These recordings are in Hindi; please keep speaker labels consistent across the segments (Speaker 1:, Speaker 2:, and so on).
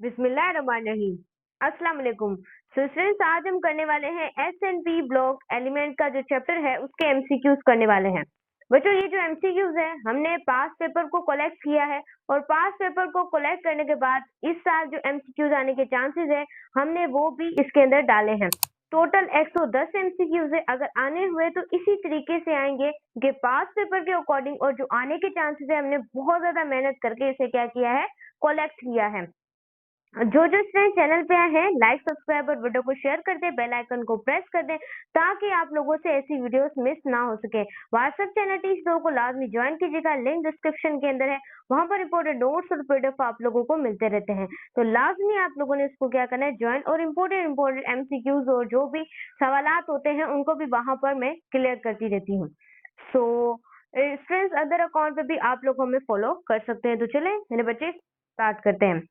Speaker 1: बिस्मिल्लाहिर्रहमानिर्रहीम। अस्सलाम वालेकुम। सो स्टूडेंट्स, आज हम करने वाले हैं एस&पी ब्लॉक एलिमेंट का जो चैप्टर है उसके एमसीक्यूज करने वाले हैं। बच्चों, ये जो एमसीक्यूज है हमने पास पेपर को कलेक्ट किया है और पास पेपर को कलेक्ट करने के बाद इस साल जो एमसीक्यूज आने के चांसेस है हमने वो भी इसके अंदर डाले हैं। टोटल 110 एमसीक्यूज है। अगर आने हुए तो इसी तरीके से आएंगे कि पास पेपर के अकॉर्डिंग, और जो आने के चांसेस है हमने बहुत ज्यादा मेहनत करके इसे क्या किया है, कलेक्ट किया है। जो स्टूडेंट चैनल पे आए हैं, लाइक सब्सक्राइब और वीडियो को शेयर कर दें, बेल आइकन को प्रेस कर दें ताकि आप लोगों से ऐसी वीडियोस मिस ना हो सके। व्हाट्सएप चैनल टीच दो को लाजमी ज्वाइन कीजिएगा, लिंक डिस्क्रिप्शन के अंदर है, वहां पर रिपोर्टेड नोट्स और पीडीएफ आप लोगों को मिलते रहते हैं। तो लाजमी आप लोगों ने इसको क्या करना है, ज्वाइन, और इम्पोर्टेंट एमसीक्यूज और जो भी सवालात होते हैं उनको भी वहां पर मैं क्लियर करती रहती हूँ। सो स्टूडेंट्स, अदर अकाउंट पे भी आप लोग हमें फॉलो कर सकते हैं। तो चले मेरे बच्चे स्टार्ट करते हैं।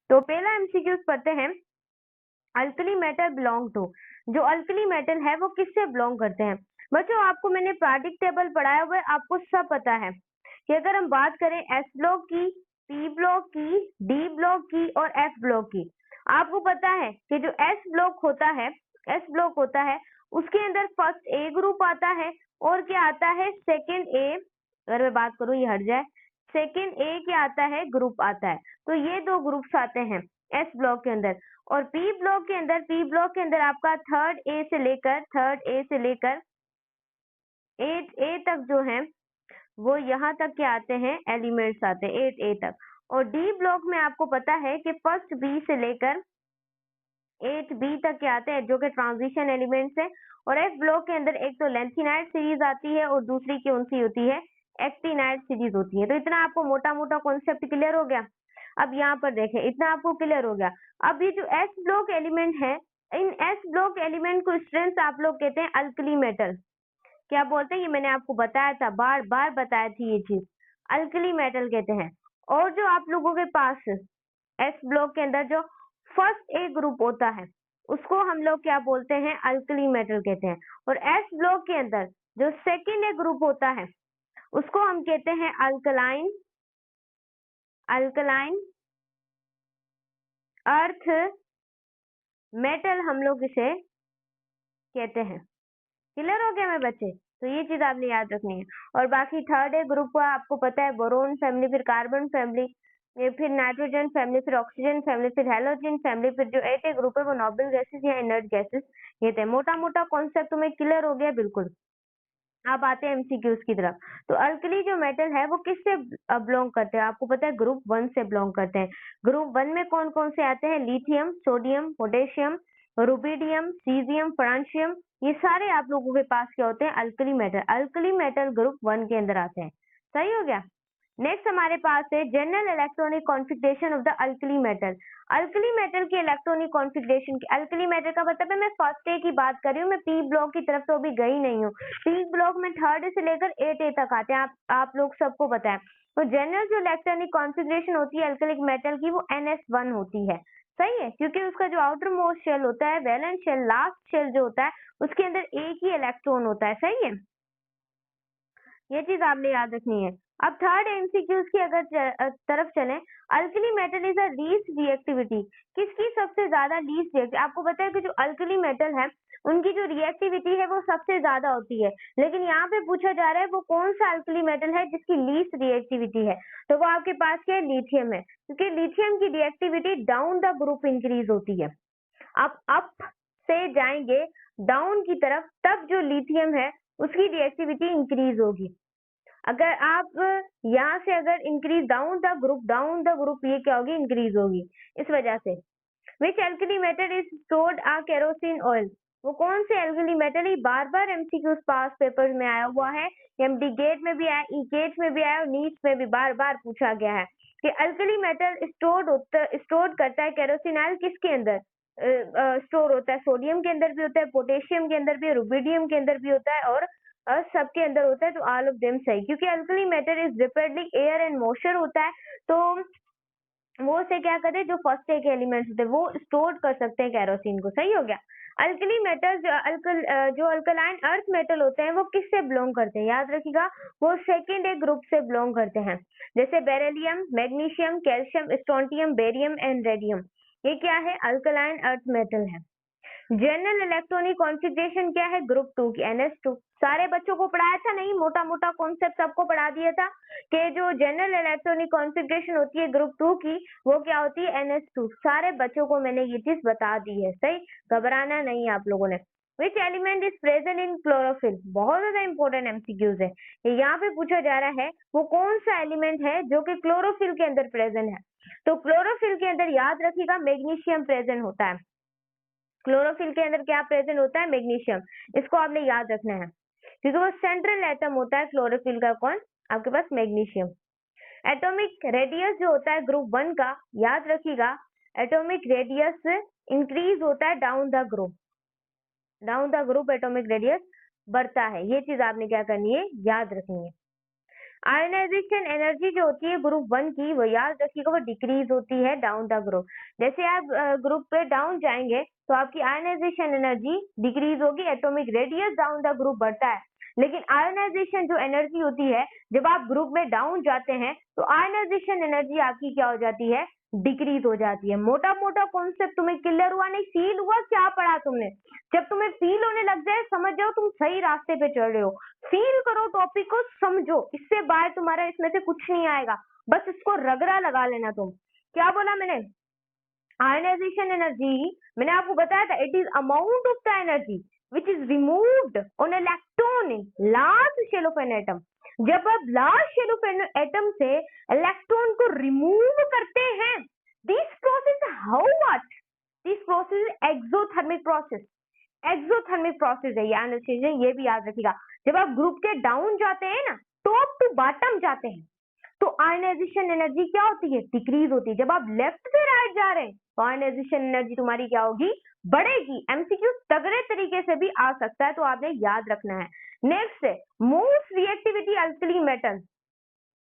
Speaker 1: तो पहला एमसीक्यूज पढ़ते हैं। अल्कली मेटल बिलोंग टू, जो अल्कली मेटल है वो किससे बिलोंग करते हैं। बच्चों, आपको मैंने पीरियोडिक टेबल पढ़ाया हुआ है, आपको सब पता है कि अगर हम बात करें एस ब्लॉक की, पी ब्लॉक की, डी ब्लॉक की और एफ ब्लॉक की, आपको पता है कि जो एस ब्लॉक होता है उसके अंदर फर्स्ट ए ग्रुप आता है और क्या आता है, सेकेंड ए। अगर मैं बात करूं, ये हट जाए, सेकेंड ए क्या आता है, ग्रुप आता है। तो ये दो ग्रुप्स आते हैं एस ब्लॉक के अंदर। और पी ब्लॉक के अंदर आपका थर्ड ए से लेकर 8 ए तक जो है वो यहाँ तक के आते हैं, एलिमेंट्स आते हैं 8 ए तक। और डी ब्लॉक में आपको पता है कि फर्स्ट बी से लेकर 8 बी तक के आते हैं जो कि ट्रांजिशन एलिमेंट्स है। और एफ ब्लॉक के अंदर एक तो लेंथिनाइट सीरीज आती है और दूसरी कौन सी होती है, एक्टिनाइट सीरीज होती है। तो इतना आपको मोटा मोटा कॉन्सेप्ट क्लियर हो गया। अब यहाँ पर देखें, इतना आपको क्लियर हो गया। अब ये जो एस ब्लॉक एलिमेंट है, इन एस ब्लॉक एलिमेंट को स्टूडेंट्स आप लोग कहते हैं अल्कली मेटल। क्या बोलते हैं, ये मैंने आपको बताया था, बार बार बताया थी ये चीज, अल्कली मेटल कहते हैं। और जो आप लोगों के पास एस ब्लॉक के अंदर जो फर्स्ट ए ग्रुप होता है उसको हम लोग क्या बोलते हैं, अल्कली मेटल कहते हैं। और एस ब्लॉक के अंदर जो सेकेंड ए ग्रुप होता है उसको हम कहते हैं अल्कलाइन अर्थ मेटल, हम लोग इसे कहते हैं। क्लियर हो गया मेरे बच्चे। तो ये चीज आपने याद रखनी है। और बाकी थर्ड ए ग्रुप का आपको पता है, बोरोन फैमिली, फिर कार्बन फैमिली, ये फिर नाइट्रोजन फैमिली, फिर ऑक्सीजन फैमिली, फिर हेलोजन फैमिली, फिर जो 8 ए ग्रुप है वो नोबल गैसेस या इनर्ट गैसेस। ये थे मोटा मोटा कॉन्सेप्ट, तुम्हें क्लियर हो गया बिल्कुल। अब आते हैं एमसीक्यूज की तरफ। तो अल्कली जो मेटल है वो किससे बिलोंग करते हैं, आपको पता है ग्रुप 1 से बिलोंग करते हैं। ग्रुप 1 में कौन कौन से आते हैं, lithium, sodium, potassium, rubidium, caesium, francium, ये सारे आप लोगों के पास क्या होते हैं, अल्कली मेटल ग्रुप 1 के अंदर आते हैं। सही हो गया। नेक्स्ट हमारे पास है general electronic configuration of the alkali metal. Alkali metal की इलेक्ट्रॉनिक कॉन्फ़िगरेशन की, अल्कली मेटल का मतलब है, मैं फर्स्ट ए की बात कर रही हूँ, मैं पी ब्लॉक की तरफ तो अभी गई नहीं हूँ। पी ब्लॉक में थर्ड से लेकर 8 ए तक आते हैं, आप लोग सबको पता है। तो जनरल जो इलेक्ट्रॉनिक कॉन्फ़िगरेशन होती है अल्कलिक मेटल की, वो NS1 होती है। सही है, क्योंकि उसका जो आउटर मोस्ट शेल होता है, वैलेंस शेल, लास्ट शेल जो होता है, उसके अंदर एक ही इलेक्ट्रॉन होता है। सही है, ये चीज आपने याद रखनी है। अब थर्ड एमसीक्यूज की अगर तरफ चलें, alkali metal is a least reactivity, किसकी सबसे ज्यादा लीस्ट रिएक्टिव, आपको पता है कि जो अल्कली मेटल है उनकी जो रिएक्टिविटी है वो सबसे ज्यादा होती है। लेकिन यहाँ पे पूछा जा रहा है वो कौन सा अल्कली मेटल है जिसकी लीस्ट रिएक्टिविटी है, तो वो आपके पास क्या है, लिथियम है। क्योंकि लिथियम की reactivity down the group increase होती है। आप अप से जाएंगे डाउन की तरफ, तब जो लिथियम है उसकी रिएक्टिविटी इंक्रीज होगी। अगर आप यहाँ से अगर इंक्रीज डाउन द ग्रुप, ये क्या होगी, इंक्रीज होगी। इस वजह से which alkali metal is stored आ केरोसिन ऑयल, वो कौन से एल्कली मेटल, ही बार बार एमसीक्यूज पास पेपर में आया हुआ है, एमडी गेट में भी आया, ई गेट में भी आया और नीट में भी बार बार पूछा गया है कि अल्कली मेटल स्टोर्ड करता है केरोसिन ऑयल किसके अंदर स्टोर होता है, सोडियम के अंदर भी होता है, पोटेशियम के अंदर भी, रुबिडियम के अंदर भी होता है और सबके अंदर होता है। तो ऑल ऑफ देम सही, क्योंकि alkali matter is rapidly air and motion होता है, तो वो से क्या करते हैं, जो फर्स्ट ए के एलिमेंट्स होते हैं वो स्टोर कर सकते हैं केरोसिन को। सही हो गया। अल्कली मेटल्स जो अल्कलाइन अर्थ मेटल होते हैं वो किससे बिलोंग करते हैं? याद रखिएगा, वो सेकेंड ए ग्रुप से बिलोंग करते हैं, जैसे beryllium, magnesium, calcium, strontium, barium and radium. ये क्या है? अल्कलाइन अर्थ मेटल है। जनरल इलेक्ट्रॉनिक कॉन्फ़िगरेशन क्या है? ग्रुप 2 की NH2। सारे बच्चों को पढ़ाया था नहीं? मोटा मोटा कॉन्सेप्ट सबको पढ़ा दिया था कि जो जनरल इलेक्ट्रॉनिक कॉन्फ़िगरेशन होती है ग्रुप 2 की, वो क्या होती है? NH2। सारे बच्चों को मैंने ये चीज बता दी है, सही? घबराना नहीं आप लोगों ने। विच element is present in chlorophyll? बहुत ज्यादा इंपॉर्टेंट MCQs है, यहाँ पे पूछा जा रहा है वो कौन सा एलिमेंट है जो कि क्लोरोफिल के अंदर प्रेजेंट है। तो क्लोरोफिल के अंदर याद रखिएगा मैग्नीशियम प्रेजेंट होता है। क्लोरोफिल के अंदर क्या प्रेजेंट होता है? मैग्नीशियम। इसको आपने याद रखना है क्योंकि वो सेंट्रल एटम होता है क्लोरोफिल का। कौन? आपके पास मैग्नीशियम। एटॉमिक रेडियस जो होता है ग्रुप 1 का, याद रखिएगा, एटॉमिक रेडियस इंक्रीज होता है down the group. Down the group atomic radius बढ़ता है। ये चीज आपने क्या करनी है? याद रखनी है। आयोनाइजेशन एनर्जी जो होती है ग्रुप 1 की, वो याद रखिएगा वो डिक्रीज होती है डाउन द ग्रुप। जैसे आप ग्रुप पे डाउन जाएंगे तो आपकी आयोनाइजेशन एनर्जी डिक्रीज होगी, atomic radius down the group बढ़ता है। लेकिन आयोनाइजेशन जो एनर्जी होती है जब आप ग्रुप में डाउन जाते हैं तो आयोनाइजेशन एनर्जी आपकी क्या हो जाती है? डिक्रीज हो जाती है। मोटा मोटा कॉन्सेप्ट तुम्हें क्लियर हुआ? नहीं, फील हुआ? क्या पढ़ा तुमने? जब तुम्हें फील होने लग जाए समझ जाओ तुम सही रास्ते पे चल रहे हो। फील करो, टॉपिक को समझो, इससे बाहर तुम्हारा इसमें से कुछ नहीं आएगा। बस इसको रगड़ा लगा लेना। तुम क्या बोला मैंने? आयोनाइजेशन एनर्जी मैंने आपको बताया था, it is amount of the energy which is removed on a electron in large shell of an atom. जब आप large shell of an atom से इलेक्ट्रॉन को रिमूव करते हैं, this process how much? This process exothermic process. Exothermic process है ये भी याद रखिएगा। जब आप ग्रुप के डाउन जाते हैं ना, टॉप टू बॉटम जाते हैं, तो आयनाइजेशन एनर्जी क्या होती है? डिक्रीज होती है। जब आप लेफ्ट से राइट जा रहे हैं तो आयनाइजेशन एनर्जी तुम्हारी क्या होगी? बढ़ेगी। MCQ तगड़े तरीके से भी आ सकता है, तो आपने याद रखना है। नेक्स्ट है मोस्ट रिएक्टिविटी अल्कली मेटल,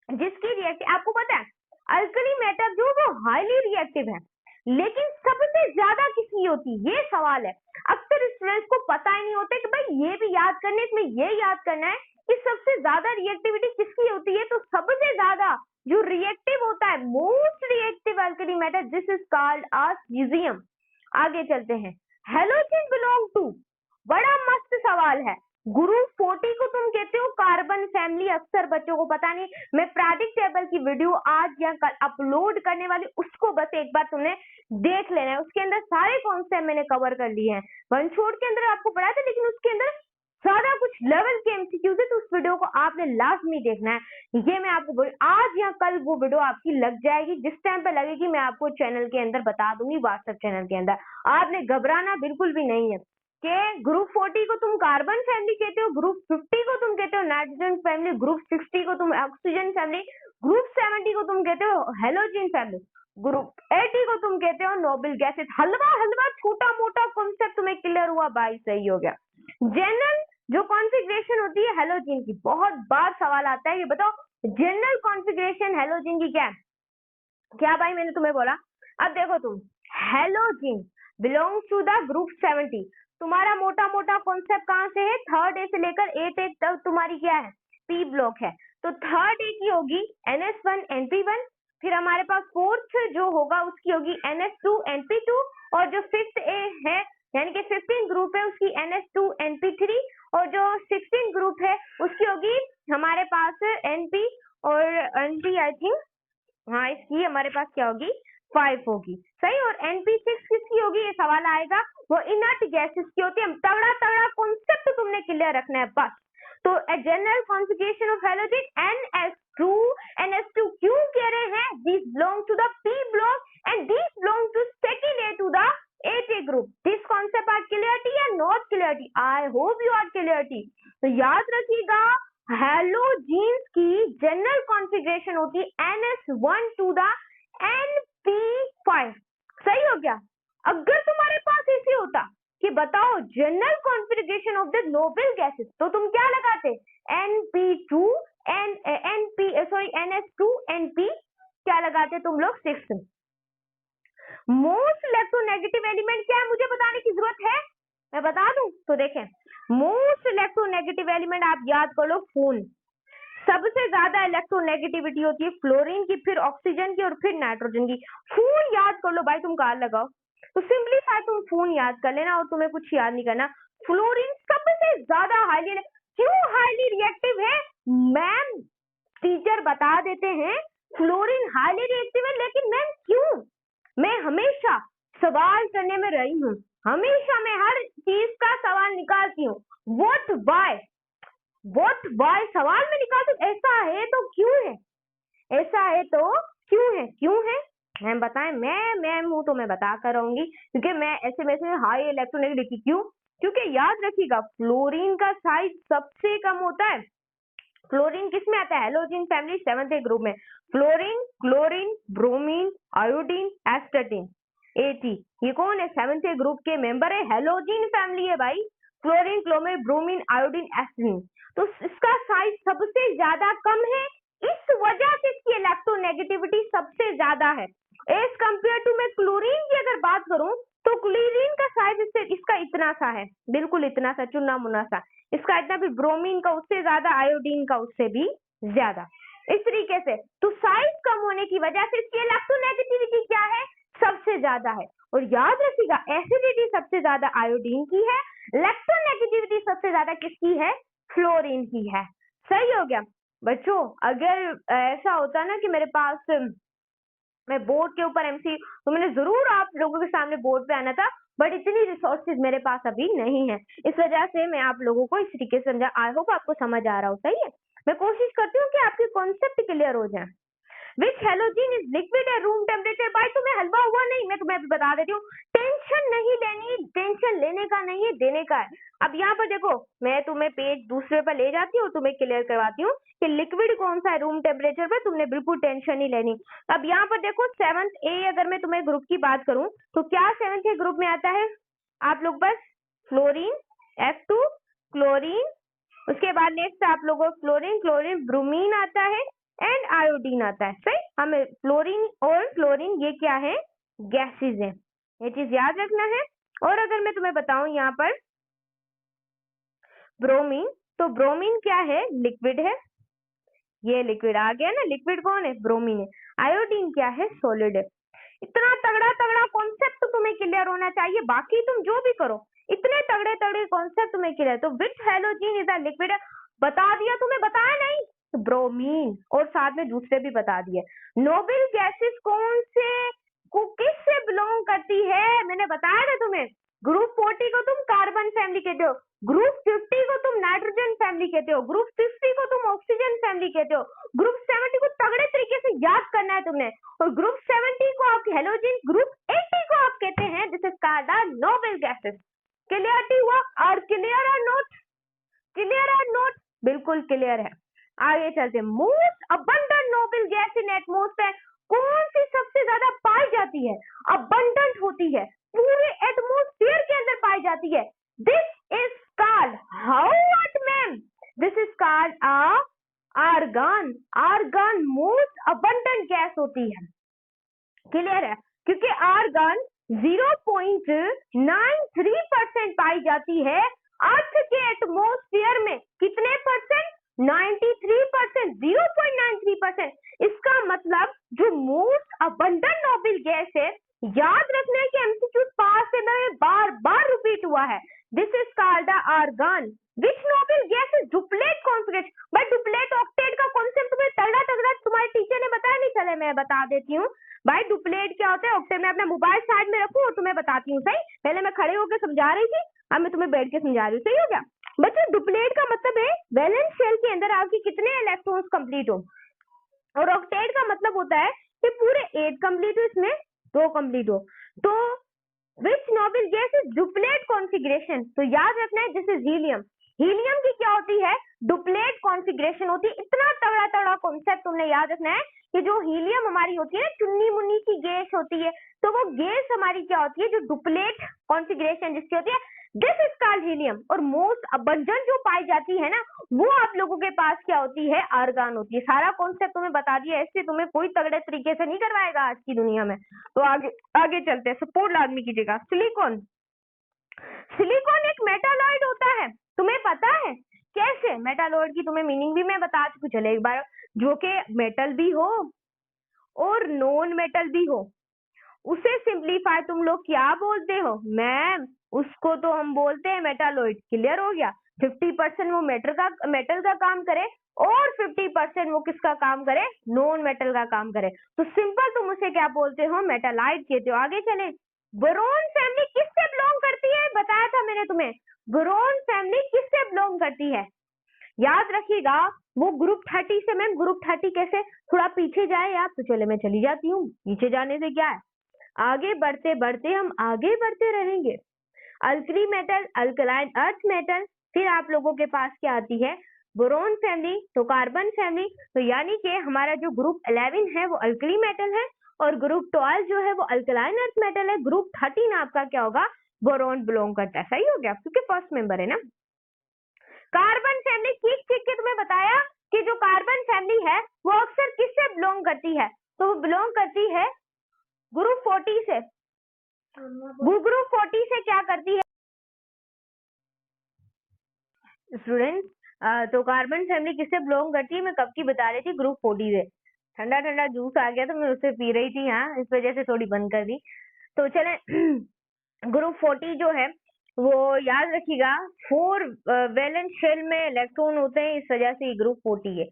Speaker 1: जिसकी रिएक्टिव आपको पता है अल्कली मेटल जो वो हाईली रिएक्टिव है, लेकिन सबसे ज्यादा किसकी होती है? ये सवाल है। अक्सर स्टूडेंट्स को पता ही नहीं होता कि भाई ये भी याद करना है, इसमें ये याद करना है कि सबसे ज्यादा रिएक्टिविटी किसकी होती है। तो सबसे ज्यादा जो रिएक्टिव होता है, most reactive alkali metal, this is called as cesium। आगे चलते हैं। हेलोजन बिलोंग टू, बड़ा मस्त सवाल है। ग्रुप 40 को तुम कहते हो कार्बन फैमिली। अक्सर बच्चों को पता नहीं। मैं प्राडिक टेबल की वीडियो आज या कल अपलोड करने वाली, उसको बस एक बार तुमने देख लेना है। उसके अंदर सारे कॉन्सेप्ट मैंने कवर कर लिए हैं। वन शॉट के अंदर आपको पढ़ा था, लेकिन उसके अंदर सारा कुछ लेवल के MCQ थे, तो उस वीडियो को आपने लाजमी देखना है। ये मैं आपको बोल, आज या कल वो वीडियो आपकी लग जाएगी। जिस टाइम पे लगेगी मैं आपको चैनल के अंदर बता दूंगी, व्हाट्सएप चैनल के अंदर। आपने घबराना बिल्कुल भी नहीं है कि ग्रुप 40 को तुम कार्बन फैमिली कहते हो, ग्रुप 50 को तुम कहते हो नाइट्रोजन फैमिली, ग्रुप 60 को तुम ऑक्सीजन फैमिली, ग्रुप 70 को तुम कहते हो हेलोजन फैमिली, ग्रुप 80 को तुम कहते हो नोबल गैसेस। हलवा हलवा छोटा मोटा कॉन्सेप्ट तुम्हें क्लियर हुआ भाई? सही हो गया। जनरल जो कॉन्फ़िगरेशन होती है हेलोजन की, बहुत बार सवाल आता है, ये बताओ जनरल कॉन्फ़िगरेशन हेलोजन की क्या है? क्या भाई मैंने तुम्हें बोला? अब देखो तुम, halogen belongs to the group 70। तुम्हारा मोटा मोटा कॉन्सेप्ट कहां से है? थर्ड ए से लेकर 8 तक तुम्हारी क्या है? P ब्लॉक है। तो थर्ड ए की होगी NS1 NP1, फिर हमारे पास फोर्थ जो होगा उसकी होगी NS2 NP2, और जो फिफ्थ ए है यानी कि 15 ग्रुप है उसकी NS2 NP3, और जो 16 ग्रुप है उसकी होगी हमारे पास NP और NP आई थिंक, हाँ इसकी हमारे पास क्या होगी? 5 होगी, सही। और NP6 किसकी होगी? ये सवाल आएगा। वो इनर्ट गैसेस की होती है। तगड़ा तगड़ा कॉन्सेप्ट तुमने क्लियर रखना है बस। तो general configuration of halogen NS2 NS2 क्यों कह रहे हैं? This belong to the P block and this belong to second A to the 8A group. This concept are clarity या not clarity? I hope you are clarity. तो याद रखिएगा हेलोजीन्स की जनरल कॉन्फ़िगरेशन होती है NS1 टू द NP5। सही हो गया। अगर तुम्हारे पास ऐसे होता कि बताओ general configuration of the noble gases, तो तुम क्या लगाते? NP2 NS2 NP क्या लगाते तुम लोग? 6। मोस्ट इलेक्ट्रोनेगेटिव एलिमेंट क्या है मुझे बताने की जरूरत है? मैं बता दूं तो देखें, मोस्ट इलेक्ट्रोनेगेटिव एलिमेंट आप याद कर लो, खून। सबसे ज्यादा इलेक्ट्रोनेगेटिविटी होती है फ्लोरीन की, फिर ऑक्सीजन की और फिर नाइट्रोजन की। खून याद कर लो भाई, तुम कार लगाओ तो सिंपलीफाई तुम खून याद कर लेना और तुम्हें कुछ याद नहीं करना। फ्लोरीन सबसे ज्यादा हाईली, क्यों हाईली रिएक्टिव है मैम? टीचर बता देते हैं फ्लोरीन हाईली रिएक्टिव है, लेकिन मैम क्यों? मैं हमेशा सवाल करने में रही हूँ, हमेशा मैं हर चीज का सवाल निकालती हूँ। व्हाट वाई सवाल में निकालती हूँ। ऐसा है तो क्यों है, ऐसा है तो क्यों है मैम बताएं। मैं मैम हूँ तो मैं बता कर रहूंगी, क्योंकि मैं ऐसे में से हाई इलेक्ट्रोनेगेटिविटी। क्यों? क्योंकि याद रखिएगा फ्लोरीन का साइज सबसे कम होता है। फ्लोरीन किस में आता है? हैलोजन फैमिली 7th ग्रुप में। Fluorine, chlorine, bromine, iodine, एस्टेटिन, eighty, ये कौन है? 7th ग्रुप के मेंबर है, हैलोजन फैमिली है भाई। Chlorine, chlorine, bromine, iodine, एस्टेटिन। तो इसका साइज सबसे ज्यादा कम है, इस वजह से इसकी इलेक्ट्रोनेगेटिविटी सबसे ज्यादा है एज कंपेयर टू। मैं क्लोरीन की अगर बात करूं तो क्लोरीन का साइज इसका इतना सा है, बिल्कुल इतना सा, चुना मुना सा इसका इतना भी। ब्रोमीन का उससे ज्यादा, आयोडीन का उससे भी ज्यादा। इस तरीके से तो साइज कम होने की वजह से इसकी इलेक्ट्रोनेगेटिविटी क्या है? सबसे ज्यादा है। और याद रखिएगा एसिडिटी सबसे ज्यादा आयोडीन की है, इलेक्ट्रोनेगेटिविटी सबसे ज्यादा किसकी है? फ्लोरीन की है। सही हो गया बच्चों। अगर ऐसा होता ना कि मेरे पास मैं बोर्ड के ऊपर एमसी, तो मैंने जरूर आप लोगों के सामने बोर्ड पे आना था, बट इतनी रिसोर्सेज मेरे पास अभी नहीं है, इस वजह से मैं आप लोगों को इस तरीके से समझा। आई होप आपको समझ आ रहा हो। सही है, मैं कोशिश करती हूँ कि आपके कॉन्सेप्ट क्लियर हो जाए। विच halogen is liquid at room temperature. भाई तुम्हें हलवा हुआ नहीं, मैं तुम्हें अभी बता देती हूँ। टेंशन नहीं लेनी, टेंशन लेने का नहीं है, देने का है। अब यहाँ पर देखो, मैं तुम्हें पेज दूसरे पर ले जाती हूँ, तुम्हें क्लियर करवाती हूँ कि लिक्विड कौन सा है रूम टेम्परेचर पे, तुमने बिल्कुल टेंशन नहीं लेनी। अब यहाँ पर देखो 7th A अगर मैं तुम्हें ग्रुप की बात करूँ तो क्या 7th A ग्रुप में आता है आप लोग? बस फ्लोरीन, F2, क्लोरीन, उसके बाद नेक्स्ट आप लोगों को क्लोरीन, क्लोरीन, ब्रोमीन आता है एंड आयोडीन आता है। सही, हमें फ्लोरीन और क्लोरीन ये क्या है? गैसेज है, ये चीज याद रखना है। और अगर मैं तुम्हें बताऊं यहाँ पर ब्रोमीन, तो ब्रोमीन क्या है? लिक्विड है, ये लिक्विड आ गया ना। लिक्विड कौन है? ब्रोमीन है। आयोडीन क्या है? सॉलिड है। इतना तगड़ा तगड़ा कॉन्सेप्ट तुम्हें क्लियर होना चाहिए, बाकी तुम जो भी करो इतने तगड़े तगड़े कॉन्सेप्ट तुम्हें क्लियर। तो विच हेलोजन इज अ लिक्विड, बता दिया तुम्हें, बताया नहीं? ब्रोमीन, और साथ में दूसरे भी बता दिए। नोबल गैसेस कौन से किससे बिलोंग करती है? मैंने बताया था तुम्हें। ग्रुप 40 को तुम कार्बन फैमिली कहते हो, ग्रुप 50 को तुम नाइट्रोजन फैमिली कहते हो, ग्रुप 60 को तुम ऑक्सीजन फैमिली कहते हो, ग्रुप 70 को तगड़े तरीके से याद करना है तुमने, और ग्रुप 70 को आप हेलोजन, ग्रुप 80 को आप कहते हैं this is called the noble gases. Clarity हुआ? और क्लियर और नोट, क्लियर और नोट? बिल्कुल क्लियर है। आगे चलते हैं। Most abundant noble gas in atmosphere कौन सी सबसे ज्यादा पाई जाती है? अबंडेंट होती है, पूरे एटमॉस्फेयर के अंदर पाई जाती है। This is called how what ma'am? This is called argon. Argon most abundant gas होती है। क्लियर है? क्योंकि आर्गन 0.93% पाई जाती है अर्थ के एटमॉस्फेयर में। कितने परसेंट? 93%, 0.93%। इसका मतलब जो मोस्ट अबंडेंट नोबल गैस है, याद रखना है कि एमसीक्यू पास से बार बार रिपीट हुआ है। This is called the argon. Which noble gas is duplet configuration? भाई डुप्लेट ऑक्टेट का कॉन्सेप्ट तुम्हें तगड़ा तगड़ा तुम्हारे टीचर ने बताया नहीं? चले मैं बता देती हूँ भाई। डुप्लेट क्या होता है? ऑक्टेट में अपना मोबाइल साइड में रखूं और तुम्हें बताती हूँ। सही, पहले मैं खड़े होकर समझा रही थी, अब मैं तुम्हें बैठ के समझा रही हूँ। सही हो गया बच्चों? डुप्लेट का मतलब है वैलेंस शेल के अंदर आपके कितने इलेक्ट्रॉन्स कंप्लीट हो, और ऑक्टेट का मतलब होता है कि पूरे 8 कंप्लीट हो, इसमें 2 कंप्लीट हो। तो which noble gas is duplet configuration? तो याद रखना है दिस इज हीलियम। हीलियम की क्या होती है? डुप्लेट कॉन्फिगरेशन होती है। इतना तगड़ा तगड़ा कॉन्सेप्ट तुमने याद रखना है कि जो हीलियम हमारी होती है चुन्नी मुन्नी की गैस होती है, तो वो गैस हमारी क्या होती है? जो डुप्लेट कॉन्फिगरेशन जिसकी होती है, दिस इज कॉल्ड हीलियम। और मोस्ट अबंडेंट जो पाई जाती है ना, वो आप लोगों के पास क्या होती है? आर्गन होती है। सारा कॉन्सेप्ट तुम्हें बता दिया, ऐसे तुम्हें कोई तगड़े तरीके से नहीं करवाएगा आज की दुनिया में। तो आगे आगे चलते हैं। सपोर्ट लाजमी कीजिएगा। सिलिकॉन, सिलिकॉन एक मेटालॉइड होता है, तुम्हें पता है कैसे? मेटालॉइड की तुम्हें मीनिंग भी मैं बता चुकी, चले एक बार, जो कि मेटल भी हो और नॉन मेटल भी हो, उसे सिंप्लीफाई तुम लोग क्या बोलते हो? मैम उसको तो हम बोलते हैं मेटालॉइड। क्लियर हो गया? 50% वो मेटल का काम करे और 50% वो किसका काम करे? नॉन मेटल का काम करे। तो सिंपल तुम उसे क्या बोलते हो? मेटालाइट कहते हो। आगे चले, बोरोन फैमिली किससे बिलोंग करती है? बताया था मैंने तुम्हें, बोरोन फैमिली किससे बिलोंग करती है? याद रखिएगा, वो ग्रुप 30 से। मैम ग्रुप 30 कैसे? थोड़ा पीछे जाए आप तो चले, मैं चली जाती हूँ, पीछे जाने से क्या है, आगे बढ़ते बढ़ते हम आगे बढ़ते रहेंगे। Alkali metal, alkaline earth metal, फिर आप लोगों के पास क्या आती है? बोरोन फैमिली, तो कार्बन फैमिली। तो यानी कि हमारा जो ग्रुप 11 है वो अल्कली मेटल है और ग्रुप 12 जो है वो अल्कलाइन अर्थ मेटल है। ग्रुप 13 आपका क्या होगा? बोरोन बिलोंग करता है। सही हो गया, क्योंकि फर्स्ट मेंबर है ना। कार्बन फैमिली ठीक के तुम्हें बताया कि जो कार्बन फैमिली है वो अक्सर किससे बिलोंग करती है? तो वो बिलोंग करती है ग्रुप 40 से। ग्रुप 40 से क्या करती है स्टूडेंट्स? तो कार्बन फैमिली किससे बिलोंग करती है? मैं कब की बता रही थी, ग्रुप 40 से। ठंडा ठंडा जूस आ गया तो मैं उससे पी रही थी, हाँ, इस वजह से थोड़ी बंद कर दी। तो चले ग्रुप 40 जो है वो याद रखिएगा 4 वैलेंस शेल में इलेक्ट्रॉन होते हैं, इस वजह से ये ग्रुप 40 है।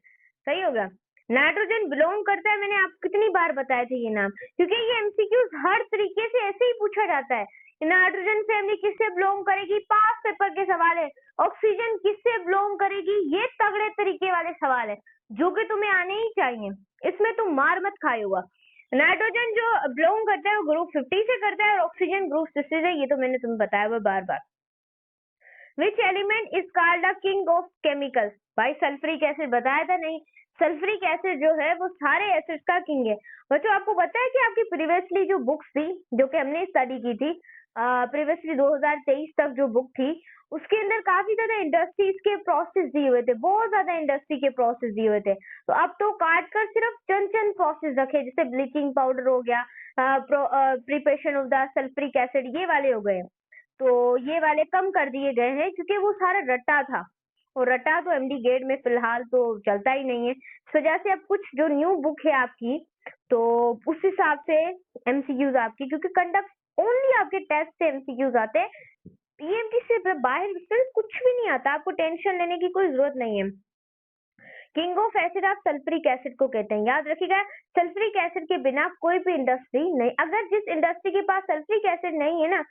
Speaker 1: सही होगा। नाइट्रोजन बिलोंग करता है, मैंने आपको कितनी बार बताए थे ये नाम, क्योंकि ये एमसीक्यूज हर तरीके से ऐसे ही पूछा जाता है। नाइट्रोजन फैमिली किससे बिलोंग करेगी? पास पेपर के सवाल है। ऑक्सीजन किससे बिलोंग करेगी? ये तगड़े तरीके वाले सवाल है जो कि तुम्हें आने ही चाहिए, इसमें तुम मार मत खाए हुआ। नाइट्रोजन जो बिलोंग करता है वो ग्रुप 50 से करता है और ऑक्सीजन ग्रुप 60 से, ये तो मैंने तुम्हें बताया हुआ बार बार। Which element is called the king of chemicals? भाई सल्फ्यूरिक एसिड बताया था नहीं? सल्फ्यूरिक एसिड जो है वो सारे एसिड्स का किंग है। बच्चों आपको पता है कि आपकी प्रीवियसली जो बुक्स थी जो कि हमने स्टडी की थी, प्रीवियसली 2023 तक जो बुक थी उसके अंदर काफी ज्यादा इंडस्ट्रीज के प्रोसेस दिए हुए थे, बहुत ज्यादा इंडस्ट्री के प्रोसेस दिए हुए थे। तो अब तो काट कर सिर्फ चंद चंद प्रोसेस रखे, जैसे ब्लीचिंग पाउडर हो गया, preparation of the sulphuric acid, ये वाले हो गए। तो ये वाले कम कर दिए गए हैं क्योंकि वो सारा रट्टा था और रट्टा तो एमडी गेट में फिलहाल तो चलता ही नहीं है। इस वजह से अब कुछ जो न्यू बुक है आपकी, तो उस हिसाब से एमसीक्यूज आपकी, क्योंकि कंडक्ट ओनली आपके टेस्ट से एमसीक्यूज आते हैं, पीएमटी से बाहर सिर्फ कुछ भी नहीं आता, आपको टेंशन लेने की कोई जरूरत नहीं है। किंग ऑफ एसिड आप सल्फ्यूरिक एसिड को कहते हैं, याद रखिएगा। सल्फ्यूरिक एसिड के बिना कोई भी इंडस्ट्री नहीं, अगर जिस इंडस्ट्री के पास सल्फ्यूरिक एसिड नहीं है ना,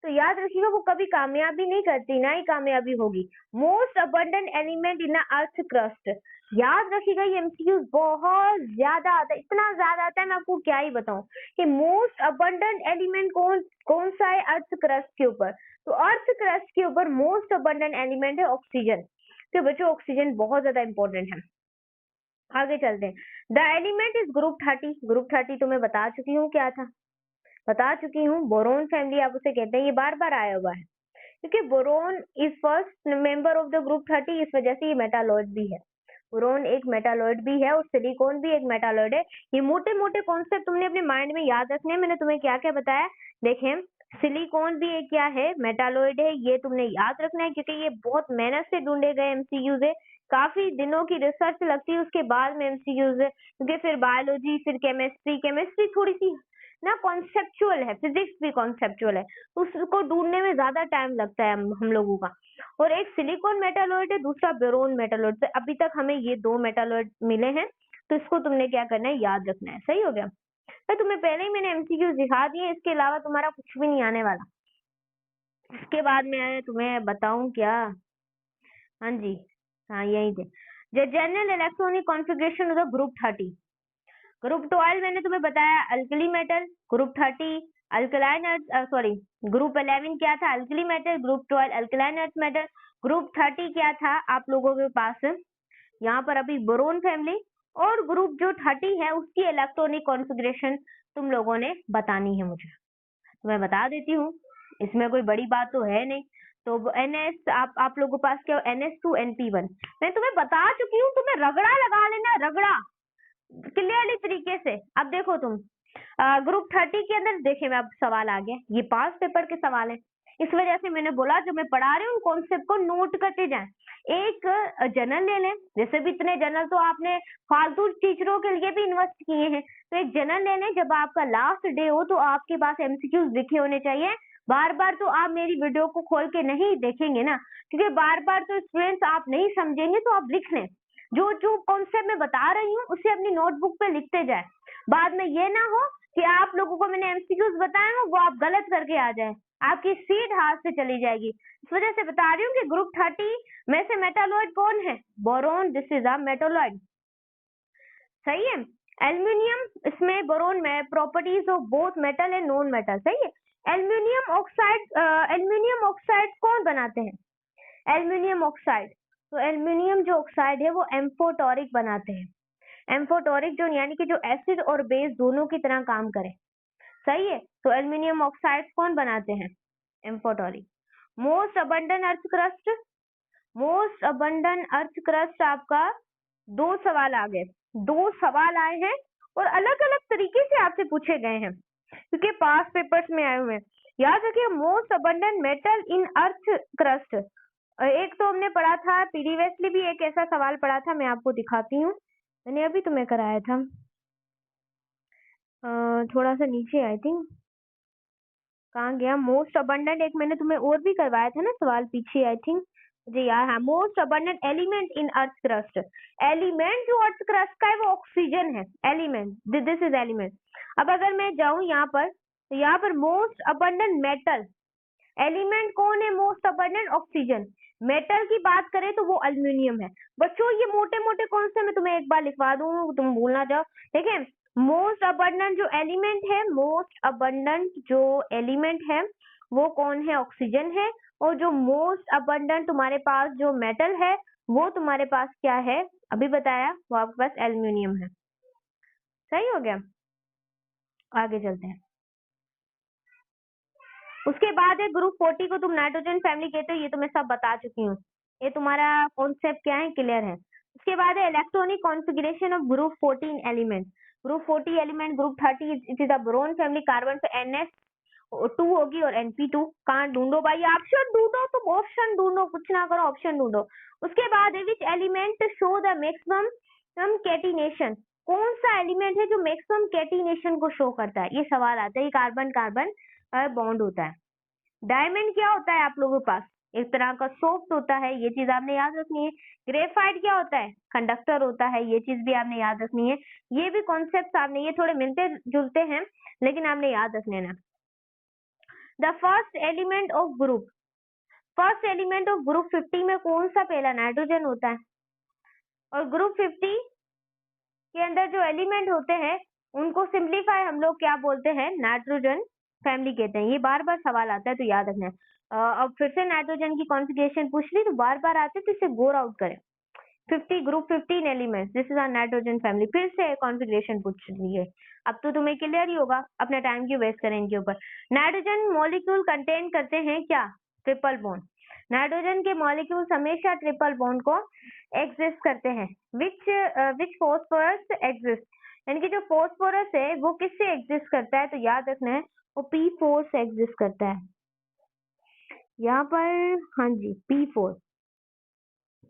Speaker 1: तो याद रखिएगा वो कभी कामयाबी नहीं करती, ना ही कामयाबी होगी। Most abundant element in earth crust, याद रखिएगा ये एमसीक्यूज बहुत ज्यादा आता है, इतना ज्यादा आता है मैं आपको क्या ही बताऊं कि मोस्ट अबंडेंट एलिमेंट कौन सा है अर्थ क्रस्ट के ऊपर? तो अर्थ क्रस्ट के ऊपर मोस्ट अबंडेंट एलिमेंट है ऑक्सीजन। तो बच्चों ऑक्सीजन बहुत ज्यादा इंपॉर्टेंट है। आगे चलते हैं। The element is group 30। Group 30 तो मैं बता चुकी हूँ क्या था, बता चुकी हूँ, बोरोन फैमिली आप उसे कहते हैं, ये बार बार आया हुआ है क्योंकि boron is first member of the group 30, इस वजह से ये मेटालॉइड भी है। बोरोन एक मेटालॉइड भी है और सिलिकॉन भी एक मेटालॉइड है। ये मोटे मोटे कॉन्सेप्ट तुमने अपने माइंड में याद रखने हैं। मैंने तुम्हें क्या क्या बताया, देखें, सिलिकॉन भी एक क्या है? मेटालॉइड है, ये तुमने याद रखना है क्योंकि ये बहुत मेहनत से ढूंढे गए एमसीक्यूज है, काफी दिनों की रिसर्च लगती है उसके बाद में एमसीक्यूज है, क्योंकि फिर बायोलॉजी, फिर केमिस्ट्री थोड़ी सी ना कॉन्सेप्चुअल है, फिजिक्स भी कॉन्सेप्चुअल है, उसको ढूंढने में ज्यादा टाइम लगता है हम लोगों का। और एक सिलिकॉन मेटालॉइड है, दूसरा बोरोन मेटालॉइड। तो अभी तक हमें ये 2 मेटालॉइड मिले हैं, तो इसको तुमने क्या करना है, याद रखना है। सही हो गया? तो तुम्हें पहले ही मैंने एमसीक्यू दिखा दिए, इसके अलावा तुम्हारा कुछ भी नहीं आने वाला। इसके बाद मैं तुम्हें बताऊं क्या? हाँ जी, हाँ यही थे। जो general electronic configuration of the group 30। Group 12 मैंने तुम्हें बताया alkali metal, group 30 alkaline earth, sorry, group 11 क्या था? Alkali metal, group 12 alkaline earth metal, group 30 क्या था आप लोगों के पास? यहाँ पर अभी बोरोन फैमिली। और ग्रुप जो 30 है उसकी इलेक्ट्रॉनिक कॉन्फ़िगरेशन तुम लोगों ने बतानी है मुझे, तो मैं बता देती हूँ, इसमें कोई बड़ी बात तो है नहीं। तो NS आप लोगों के पास क्या, NS2 NP1 मैं तुम्हें बता चुकी हूँ, तुम्हें रगड़ा लगा लेना, रगड़ा क्लियरली तरीके से। अब देखो तुम ग्रुप 30 के अंदर देखे, मैं अब सवाल आ गया, ये पास पेपर के सवाल है, इस वजह से मैंने बोला जो मैं पढ़ा रही हूँ कॉन्सेप्ट को नोट करते जाएं। एक जर्नल ले लें, जैसे भी इतने जर्नल तो आपने फालतू टीचरों के लिए भी इन्वेस्ट किए हैं, तो एक जर्नल ले लें। जब आपका लास्ट डे हो तो आपके पास एमसीक्यूज लिखे होने चाहिए। बार बार तो आप मेरी वीडियो को खोल के नहीं देखेंगे ना, क्योंकि बार बार तो स्टूडेंट्स आप नहीं समझेंगे, तो आप लिख लें। जो जो कॉन्सेप्ट मैं बता रही हूँ उसे अपनी नोटबुक पे लिखते जाए। बाद में ये ना हो कि आप लोगों को मैंने एमसीक्यूज बताए हो वो आप गलत करके आ जाए, आपकी सीट हाथ से चली जाएगी। इस वजह से बता रही हूँ कि ग्रुप 30 में से मेटालॉइड कौन है? Boron, this is a metalloid. सही है। एल्यूमिनियम, इसमें बोरोन में properties of both metal and non metal. सही है। एल्यूमिनियम ऑक्साइड कौन बनाते हैं? एल्यूमिनियम ऑक्साइड, तो एल्यूमिनियम जो ऑक्साइड है वो एम्फोटोरिक बनाते हैं। एम्फोटोरिक जो यानी कि जो एसिड और बेस दोनों की तरह काम करे। सही है। तो एल्यूमिनियम ऑक्साइड कौन बनाते हैं? Amphoteric. Most abundant earth crust, most abundant earth crust आपका 2 सवाल आ गए, 2 सवाल आए हैं और अलग अलग तरीके से आपसे पूछे गए हैं क्योंकि पास पेपर्स में आए हुए हैं। याद रखिए, मोस्ट अबंडन मेटल इन अर्थ क्रस्ट। एक तो हमने पढ़ा था प्रीवियसली भी, एक ऐसा सवाल पढ़ा था, मैं आपको दिखाती हूँ, मैंने अभी तुम्हें कराया था, थोड़ा सा नीचे आई थिंक, कहाँ गया? मोस्ट अबंडेंट एक मैंने तुम्हें और भी करवाया था ना सवाल पीछे, आई थिंक मुझे याद है। Most abundant element in earth crust, element जो अर्थ क्रस्ट का है वो ऑक्सीजन है, एलिमेंट, दिस इज एलिमेंट। अब अगर मैं जाऊं यहाँ पर, तो यहाँ पर मोस्ट अबंडेंट मेटल, एलिमेंट कौन है? Most abundant oxygen. मेटल की बात करें तो वो एल्यूमिनियम है। बच्चों ये मोटे मोटे कौन से मैं तुम्हें एक बार लिखवा दूं, तुम भूल ना जाओ। ठीक है। मोस्ट अबंडेंट जो एलिमेंट है, मोस्ट अबंडेंट जो एलिमेंट है वो कौन है? ऑक्सीजन है। और जो मोस्ट अबंडेंट तुम्हारे पास जो मेटल है वो तुम्हारे पास क्या है? अभी बताया, वो आपके पास एल्यूमिनियम है। सही हो गया। आगे चलते हैं। उसके बाद है ग्रुप 40 को तुम नाइट्रोजन फैमिली कहते हो, ये तो मैं सब बता चुकी हूँ, ये तुम्हारा कॉन्सेप्ट क्या है, क्लियर है। उसके बाद है electronic configuration of group 14 element. Group 40 element, group 30 it is a boron family, carbon पे NS2 होगी और NP2। कहाँ ढूंढो भाई? ऑप्शन ढूंढो, तुम ऑप्शन ढूंढो, कुछ ना करो, ऑप्शन ढूंढो। उसके बाद है which element show the maximum catenation, कौन सा एलिमेंट है जो मैक्सिमम कैटिनेशन को शो करता है? ये सवाल आता है। ये कार्बन कार्बन बॉन्ड होता है। डायमंड क्या होता है आप लोगों के पास? एक तरह का सॉफ्ट होता है, ये चीज आपने याद रखनी है। ग्रेफाइट क्या होता है? कंडक्टर होता है, ये चीज भी आपने याद रखनी है। ये भी कॉन्सेप्ट आपने, ये थोड़े मिलते जुलते हैं लेकिन आपने याद रखने ना। The first element of group, first element of group 50 में कौन सा पहला? नाइट्रोजन होता है। और ग्रुप 50 के अंदर जो एलिमेंट होते हैं उनको सिंप्लीफाई हम लोग क्या बोलते हैं? नाइट्रोजन फैमिली कहते हैं। ये बार बार सवाल आता है तो याद रखना है। अब फिर से नाइट्रोजन की कॉन्फ़िगरेशन पूछ ली तो बार बार आते तो इसे गोर आउट करें। 50 group 15 elements, this is are nitrogen family. फिर से कॉन्फ़िगरेशन पूछ ली है, अब तो तुम्हें क्लियर ही होगा, अपना टाइम क्यों वेस्ट करें इनके ऊपर। नाइट्रोजन मॉलिक्यूल कंटेन करते हैं क्या? Triple bond. नाइट्रोजन के मॉलिक्यूल्स हमेशा ट्रिपल बॉन्ड को एग्जिस्ट करते हैं। विच फॉस्फोरस एग्जिस्ट, यानी कि जो फॉस्फोरस है वो किससे एग्जिस्ट करता है? तो याद रखना है वो P4 से एग्जिस्ट करता है। यहाँ पर हाँ जी, P4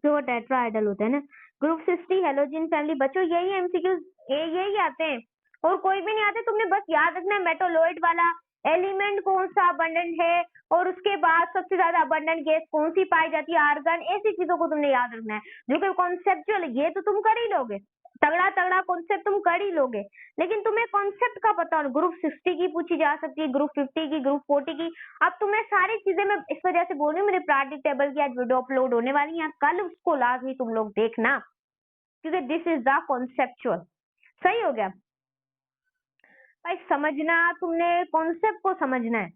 Speaker 1: जो टेट्राहाइड्रल होता है ना। Group 60 halogen family. बच्चों यही एमसीक्यू यही आते हैं और कोई भी नहीं आते, तुमने बस याद रखना है मेटालॉइड वाला एलिमेंट कौन सा अबंडेंट है और उसके बाद सबसे ज्यादा अबंडेंट गैस कौन सी पाई जाती है, आर्गन, ऐसी चीजों को तुमने याद रखना है जो कि कॉन्सेप्चुअल, ये तो तुम कर ही लोगे, तगड़ा तगड़ा कॉन्सेप्ट तुम कर ही लोगे, लेकिन तुम्हें कॉन्सेप्ट का पता हो। ग्रुप 60 की पूछी जा सकती है, ग्रुप 50 की, ग्रुप 40 की। अब तुम्हें सारी चीजें मैं इस वजह से बोल रही हूँ, मेरे प्रायोरिटी टेबल की आज वीडियो अपलोड होने वाली है, कल उसको लाजमी तुम लोग देखना क्योंकि दिस इज द कॉन्सेप्चुअल। सही हो गया भाई? समझना, तुमने कॉन्सेप्ट को समझना है,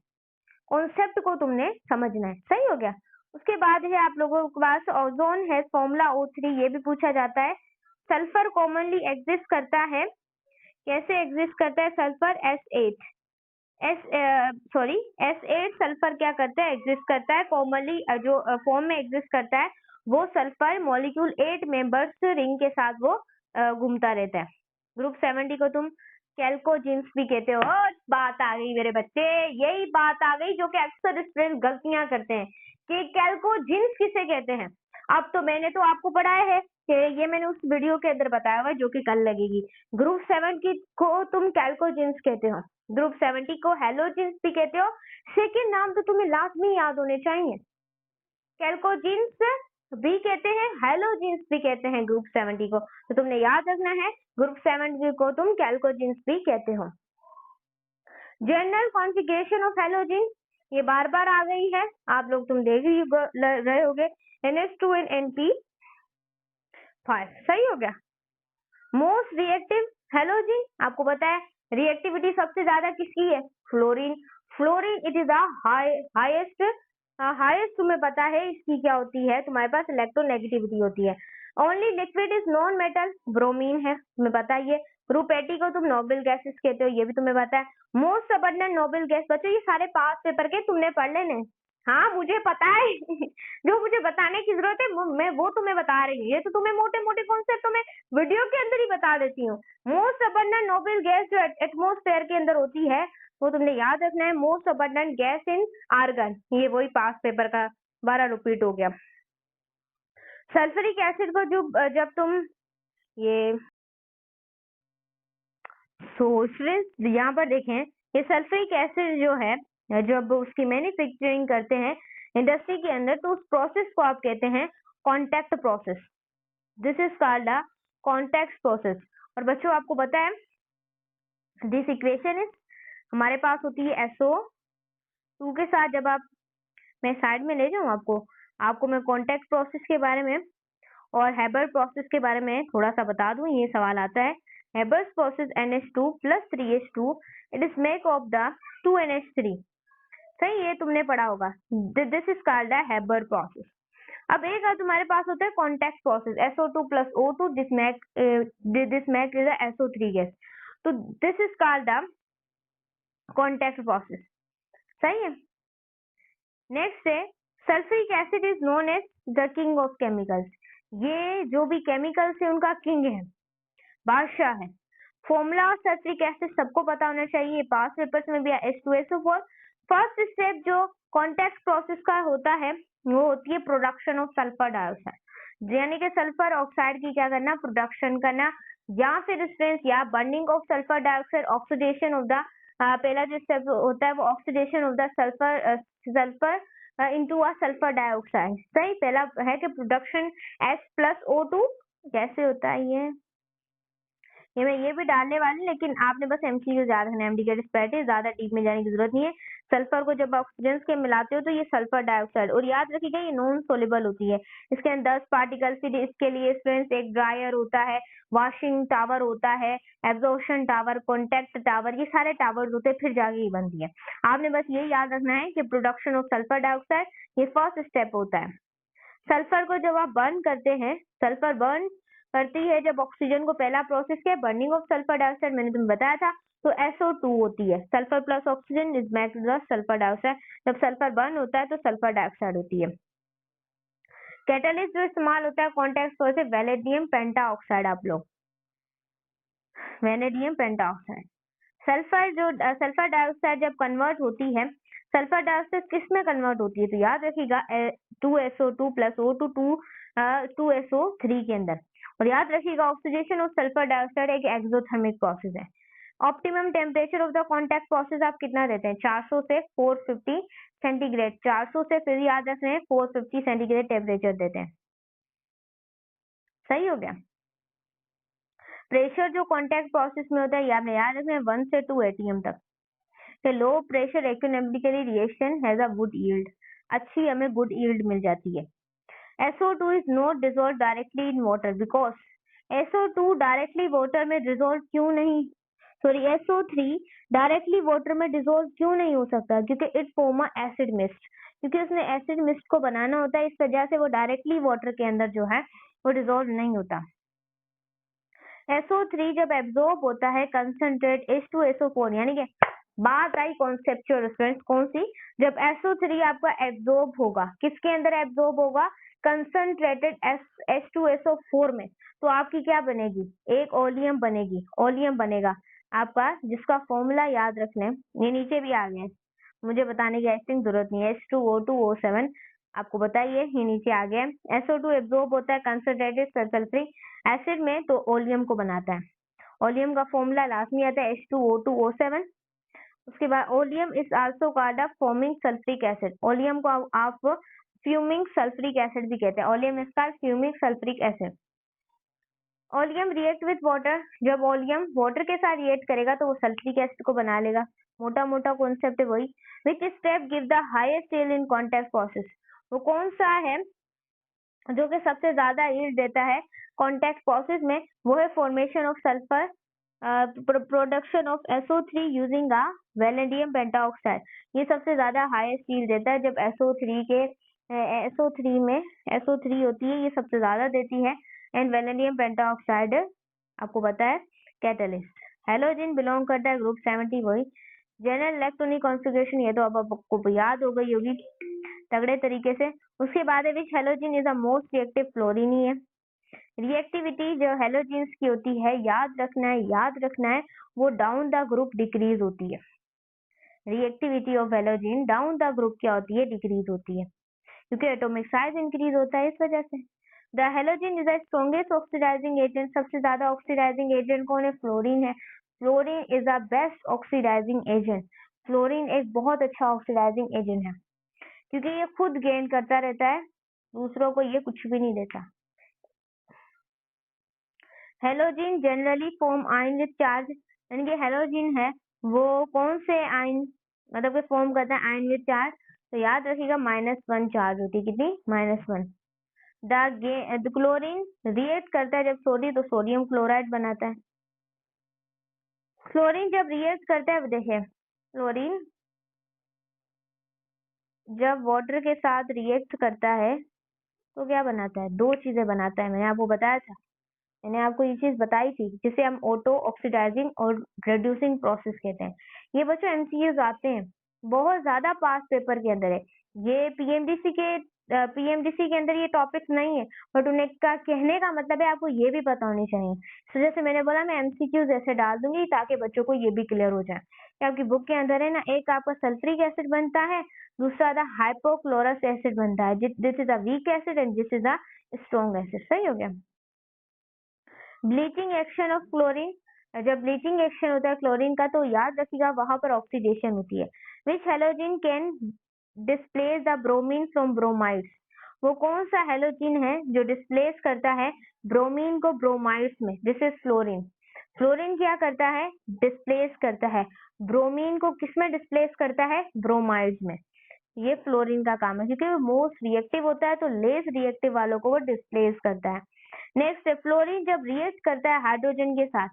Speaker 1: कॉन्सेप्ट को तुमने समझना है। सही हो गया। उसके बाद है आप लोगों के पास ओजोन है, फॉर्मूला O3, ये भी पूछा जाता है। सल्फर कॉमनली एग्जिस्ट करता है, कैसे एग्जिस्ट करता है? सल्फर S8 सल्फर क्या करता है? एग्जिस्ट करता है कॉमनली, जो फॉर्म में एग्जिस्ट करता है वो सल्फर मॉलिक्यूल 8 मेंबर्स रिंग के साथ वो घूमता रहता है। ग्रुप 70 को तुम कैल्कोजिन्स भी कहते हो। और बात आ गई मेरे बच्चे, यही बात आ गई जो कि अक्सर स्टूडेंट गलतियां करते हैं कि कैल्कोजिन्स किसे कहते हैं। अब तो मैंने तो आपको पढ़ाया है कि ये मैंने उस वीडियो के अंदर बताया हुआ है जो कि कल लगेगी। ग्रुप 7 की को तुम कैल्कोजिन्स कहते हो, ग्रुप 70 को हैलोजिन्स भी कहते हो। सेकेंड नाम तो तुम्हें लाजमी याद होने चाहिए, कैल्कोजिन्स भी कहते हैं, हैलोजिन्स भी कहते हैं ग्रुप 70 को, तो तुमने याद रखना है ग्रुप 70 को तुम कैल्कोजिन्स भी कहते हो। जनरल कॉन्फ़िगरेशन ऑफ हैलोजिन, ये बार बार आ गई है, आप लोग तुम देख ही रहे होगे, NH2 and NP5, सही हो गया। मोस्ट रिएक्टिव हैलोजिन, आपको पता है रिएक्टिविटी सबसे ज्यादा किसकी है, fluorine. Fluorine it is the highest तुम्हें पता है इसकी क्या होती है, तुम्हारे पास इलेक्ट्रोनेगेटिविटी होती है। Only liquid is non metal, bromine है, तुम्हें पता ही है। ग्रुप 80 को तुम नोबेल गैसेस कहते हो, ये भी तुम्हें पता है। मोस्ट अबंडेंट नोबेल गैस, बच्चों ये सारे पास पेपर के तुमने पढ़ लेने। हाँ मुझे पता है जो मुझे बताने की जरूरत है मैं वो तुम्हें बता रही हूँ, ये तो तुम्हें मोटे मोटे कॉन्सेप्ट तो मैं वीडियो के अंदर ही बता देती हूँ। मोस्ट अबंडेंट नोबेल गैस जो एटमॉस्फेयर के अंदर होती है वो तुमने याद रखना है, most abundant gas in argon, ये वही पास पेपर का 12 रिपीट हो गया। सल्फ्यूरिक एसिड को जब तुम ये स्टूडेंट्स यहाँ पर देखें, ये सल्फ्यूरिक एसिड जो है जब उसकी मैन्युफैक्चरिंग करते हैं इंडस्ट्री के अंदर तो उस प्रोसेस को आप कहते हैं contact process. This is called the contact process. और बच्चों आपको पता है दिस इक्वेशन इज हमारे पास होती है SO2 के साथ, जब आप मैं साइड में ले जाऊं आपको मैं कॉन्टैक्ट प्रोसेस के बारे में और हेबर प्रोसेस के बारे में थोड़ा सा बता दूं, ये सवाल आता है। Haber's process NH2 plus 3H2 it is make of the 2NH3, सही, ये तुमने पढ़ा होगा। This is called the Haber process. अब एक तुम्हारे पास होता है contact process SO2 plus O2, this make is SO3 gas, तो this is called the contact process, सही है। नेक्स्ट है sulphuric acid is known as the king of chemicals, ये जो भी केमिकल्स है उनका किंग है, बादशाह है। फॉर्मूला ऑफ सल्फ्यूरिक एसिड सबको पता होना चाहिए, पास पेपर्स में भी H2SO4। फर्स्ट स्टेप जो कॉन्टैक्ट प्रोसेस का होता है वो होती है प्रोडक्शन ऑफ सल्फर डाइऑक्साइड, यानी कि सल्फर ऑक्साइड की क्या करना, प्रोडक्शन करना, या फिर स्ट्रेंथ या burning of sulphur dioxide, oxidation of the पहला जो स्टेप होता है वो oxidation of the sulphur into a sulphur dioxide, सही। पहला है कि प्रोडक्शन H+O2 कैसे होता है, ये मैं ये भी डालने वाली, लेकिन आपने बस MCQ याद रखना है, MDK प्रैक्टिस, ज्यादा डीप में जाने की जरूरत नहीं है। सल्फर को जब ऑक्सीजन के मिलाते हो तो ये सल्फर डाइऑक्साइड, और याद रखिएगा ये नॉन सोल्युबल होती है, इसके अंदर 10 पार्टिकल्स, इसके लिए स्टूडेंट्स एक ड्रायर होता है, वॉशिंग टावर होता है, एब्जॉर्प्शन टावर, कॉन्टैक्ट टावर, ये सारे टावर्स होते हैं, फिर जाके ये बनती है। आपने बस ये याद रखना है कि प्रोडक्शन ऑफ सल्फर डाइऑक्साइड ये फर्स्ट स्टेप होता है। सल्फर को जब आप बर्न करते हैं, सल्फर बर्न करती है जब ऑक्सीजन को, पहला प्रोसेस क्या है, बर्निंग ऑफ सल्फर डाइऑक्साइड, मैंने तुम्हें बताया था, तो SO2 होती है, sulphur plus oxygen is make the sulphur dioxide, जब सल्फर बर्न होता है तो सल्फर डाइऑक्साइड होती है। कैटलिस्ट जो इस्तेमाल होता है कॉन्टैक्ट प्रोसेस, वैनेडियम पेंटाऑक्साइड, आप लोग वैनेडियम पेंटाऑक्साइड। सल्फर डाइऑक्साइड जब कन्वर्ट होती है, सल्फर डाइऑक्साइड किस में कन्वर्ट होती है, तो याद रखिएगा 2SO2 plus O2 2SO3 के अंदर। और याद रखिएगा ऑक्सीडेशन ऑफ सल्फर डाइऑक्साइड एक एक्सोथर्मिक प्रोसेस है। Optimum temperature of the contact process आप कितना देते हैं, 400 से 450 सेंटीग्रेड, 400 से फिर याद रख रहे हैं 450 सेंटीग्रेड टेम्परेचर देते हैं, सही हो गया। प्रेशर जो कॉन्टैक्ट प्रोसेस में होता है आपने याद रखना है 1 से 2 atm तक। लो प्रेशर एक्विनेमेटिकली reaction has a good yield, अच्छी हमें गुड यील्ड मिल जाती है। SO2 is not dissolved directly in water because SO2 directly water में डिसॉल्व क्यों नहीं, सॉरी SO3 डायरेक्टली वाटर में डिसॉल्व क्यों नहीं हो सकता, क्योंकि it form a acid mist, क्योंकि उसने एसिड मिस्ट को बनाना होता है, इस वजह से वो डायरेक्टली वाटर के अंदर जो है वो डिसॉल्व नहीं होता। SO3 जब एब्जॉर्ब होता है कंसंट्रेट H2SO4, यानी कि बात आई कॉन्सेप्चुअल स्टूडेंट्स, कौन सी, जब SO3 आपका एब्जॉर्ब होगा, किसके अंदर एब्जॉर्ब होगा, कंसंट्रेटेड H2SO4 में, तो आपकी क्या बनेगी, एक ओलियम बनेगी, ओलियम बनेगा। आपका जिसका फॉर्मूला याद रखना है, ये नीचे भी आ गया है, मुझे बताने की एक्टिंग जरूरत नहीं है। H2O2O7 आपको बताइए, ये नीचे आ गया है। SO2 एब्जॉर्ब होता है कंसंट्रेटेड सल्फ्यूरिक एसिड में, तो ओलियम को बनाता है। ओलियम का फॉर्मूला लास्ट में आता है H2O2O7। उसके बाद oleum is also called a forming sulphuric acid. Oleum को आप फ्यूमिंग सल्फ्यूरिक एसिड भी कहते हैं। Oleum is called fuming sulphuric acid. Oleum react with water, जब ओलियम वाटर के साथ रिएक्ट करेगा तो वो सल्फ्यूरिक एसिड को बना लेगा। मोटा मोटा कॉन्सेप्ट है वही। Which step give the highest yield in contact process, वो कौन सा है जो कि सबसे ज्यादा यील्ड देता है कॉन्टैक्ट प्रोसेस में? वो है formation of sulphur, production of SO3 using a vanadium pentoxide. ये सबसे ज्यादा हाईएस्ट यील्ड देता है जब SO3 में SO3 होती है, ये सबसे ज्यादा देती है। एंड वेलेडियम पेंटाऑक्साइड आपको पता है कैटलिस्ट। हेलोजन बिलोंग करता है ग्रुप 70, वही जनरल इलेक्ट्रॉनिक कॉन्फ़िगरेशन, ये तो अब आपको याद हो गई होगी तगड़े तरीके से। उसके बाद है which halogen is the most reactive, fluorine ही है। रिएक्टिविटी जो हेलोजेंस की होती है, याद रखना है, वो डाउन द ग्रुप डिक्रीज होती है। Reactivity of halogen down the group क्या होती है? डिक्रीज होती है, क्योंकि एटॉमिक साइज इंक्रीज होता है इस वजह से। The halogen is the strongest oxidising agent, सबसे ज्यादा ऑक्सीडाइजिंग एजेंट कौन है? फ्लोरीन है। Fluorine is the best oxidising agent. Fluorine एक बहुत अच्छा ऑक्सीडाइजिंग एजेंट है, क्योंकि ये खुद गेन करता रहता है, दूसरों को ये कुछ भी नहीं देता। Halogen generally form ion with charge, यानी कि हेलोजन है वो कौन से आयन मतलब कि फॉर्म करता है? Ion with charge. तो याद रखिएगा -1 चार्ज होती है, कितनी? -1। द क्लोरीन रिएक्ट करता है जब सोडियम, तो सोडियम क्लोराइड बनाता है। क्लोरीन जब रिएक्ट करता है, देखिए क्लोरीन जब वाटर के साथ रिएक्ट करता है तो क्या बनाता है? दो चीजें बनाता है, मैंने आपको बताया था, मैंने आपको ये चीज बताई थी, जिसे हम ऑटो ऑक्सीडाइजिंग और रिड्यूसिंग प्रोसेस कहते हैं। ये बच्चों एमसीक्यूज आते हैं, बहुत ज्यादा पास पेपर के अंदर है। ये पीएमडीसी के अंदर ये टॉपिक्स नहीं है, बट उन्हें का कहने का मतलब है आपको ये भी पता होनी चाहिए। तो जैसे मैंने बोला, मैं एमसीक्यूज ऐसे डाल दूंगी ताकि बच्चों को ये भी क्लियर हो जाए कि आपकी बुक के अंदर है ना, एक आपका सल्फ्यूरिक एसिड बनता है, दूसरा था हाइपोक्लोरस एसिड बनता है। This is a weak acid and this is a strong acid. सही हो गया। ब्लीचिंग एक्शन ऑफ क्लोरीन, जब ब्लीचिंग एक्शन होता है क्लोरीन का, तो याद रखिएगा वहां पर ऑक्सीडेशन होती है। Which halogen can displace the bromine from bromides, वो कौन सा हेलोजन है जो डिस्प्लेस करता है ब्रोमीन को ब्रोमाइड्स में? This is fluorine. फ्लोरीन क्या करता है? डिस्प्लेस करता है ब्रोमीन को, किसमें डिस्प्लेस करता है? ब्रोमाइड्स में। ये फ्लोरीन का काम है, क्योंकि वो मोस्ट रिएक्टिव होता है, तो लेस रिएक्टिव वालों को वो डिस्प्लेस करता है। नेक्स्ट, फ्लोरीन जब रिएक्ट करता है हाइड्रोजन के साथ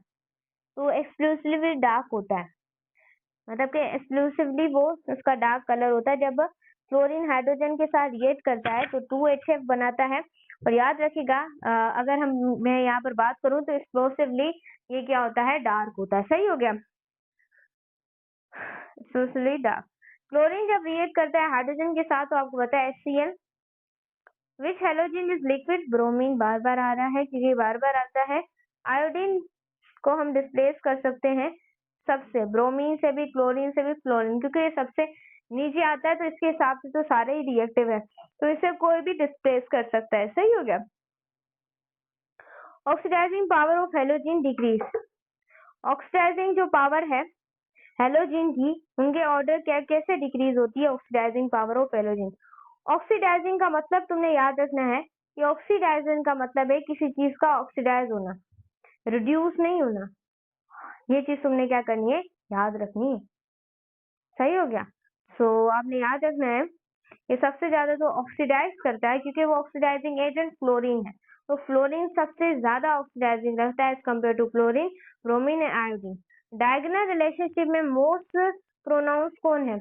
Speaker 1: तो एक्सक्लूसिवली डार्क होता है, मतलब कि एक्सक्लूसिवली वो उसका डार्क कलर होता है। जब फ्लोरीन हाइड्रोजन के साथ रिएक्ट करता है तो 2HF बनाता है। और याद रखिएगा, अगर मैं यहाँ पर बात करूँ तो एक्सप्लोसिवली ये क्या होता है? डार्क होता है। सही हो गया, एक्सक्लूसिवली डार्क। क्लोरीन जब रिएक्ट करता है हाइड्रोजन के साथ तो आपको पता है HCl। Which halogen is liquid? Bromine बार बार आ रहा है क्योंकि बार बार आता है। आयोडीन को हम डिस्प्लेस कर सकते हैं सबसे, ब्रोमीन से भी, क्लोरीन से भी, फ्लोरीन, क्योंकि ये सबसे नीचे आता है, तो इसके हिसाब से तो सारे ही रिएक्टिव है, तो इसे कोई भी डिस्प्लेस कर सकता है। सही हो गया। Oxidising power of halogen decrease, oxidising जो पावर है हेलोजन की, उनके ऑर्डर क्या कैसे डिक्रीज होती है? Oxidising power of halogen. Oxidising का मतलब तुमने याद रखना है कि ऑक्सीडाइजिंग का मतलब है किसी चीज का ऑक्सीडाइज होना, रिड्यूस नहीं होना। ये चीज तुमने क्या करनी है? याद रखनी है। सही हो गया। आपने याद रखना है ये सबसे ज्यादा तो ऑक्सीडाइज करता है, क्योंकि वो ऑक्सीडाइजिंग एजेंट फ्लोरीन है, तो फ्लोरीन सबसे ज्यादा ऑक्सीडाइजिंग रहता है as compare to chlorine, bromine and iodine. Diagonal relationship में मोस्ट प्रोनाउंस कौन है?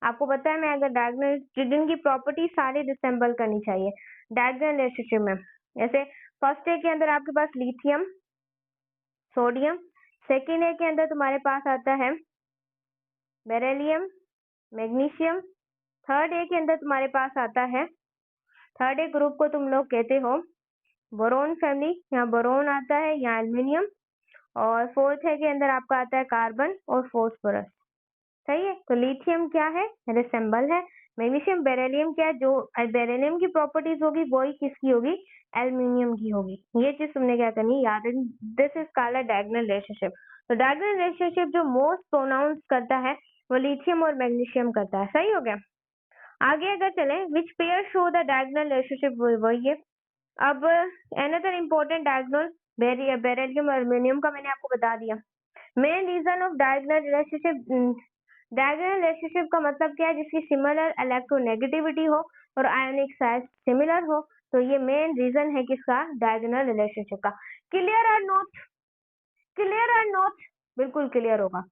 Speaker 1: आपको पता है, मैं अगर डायगोनल, जिनकी प्रॉपर्टी सारी डिसेंबल करनी चाहिए डायगोनल रिलेशनशिप में। जैसे फर्स्ट ए के अंदर आपके पास लिथियम, सोडियम, सेकेंड ए के अंदर तुम्हारे पास आता है बेरिलियम, मैग्नीशियम, थर्ड ए के अंदर तुम्हारे पास आता है, थर्ड ए ग्रुप को तुम लोग कहते हो बोरोन फैमिली, यहाँ बोरोन आता है, यहाँ एल्यूमिनियम, और फोर्थ है के अंदर आपका आता है कार्बन और फॉस्फोरस। सही है, तो लिथियम क्या है, रिसेंबल है। मैग्नीशियम बेरिलियम क्या है, जो बेरिलियम की प्रॉपर्टीज होगी वही किसकी होगी, एल्यूमिनियम की होगी। ये चीज तुमने क्या करनी है, याद रखनी। This is called a diagonal relationship. तो डायगोनल रिलेशनशिप जो मोस्ट प्रोनाउंस करता है वो लिथियम और मैग्नीशियम करता है। सही हो गया। आगे अगर चले, which pair show the diagonal relationship, वही है। अब अनदर इम्पोर्टेंट डायगोनल बेरिलियम और एल्यूमिनियम का मैंने आपको बता दिया। Main reason of diagonal relationship, diagonal relationship का मतलब क्या है, जिसकी सिमिलर इलेक्ट्रोनेगेटिविटी हो और आयोनिक साइज सिमिलर हो। तो ये मेन रीजन है किसका, डायगोनल रिलेशनशिप का। क्लियर और नोट, क्लियर और नोट, बिल्कुल क्लियर होगा।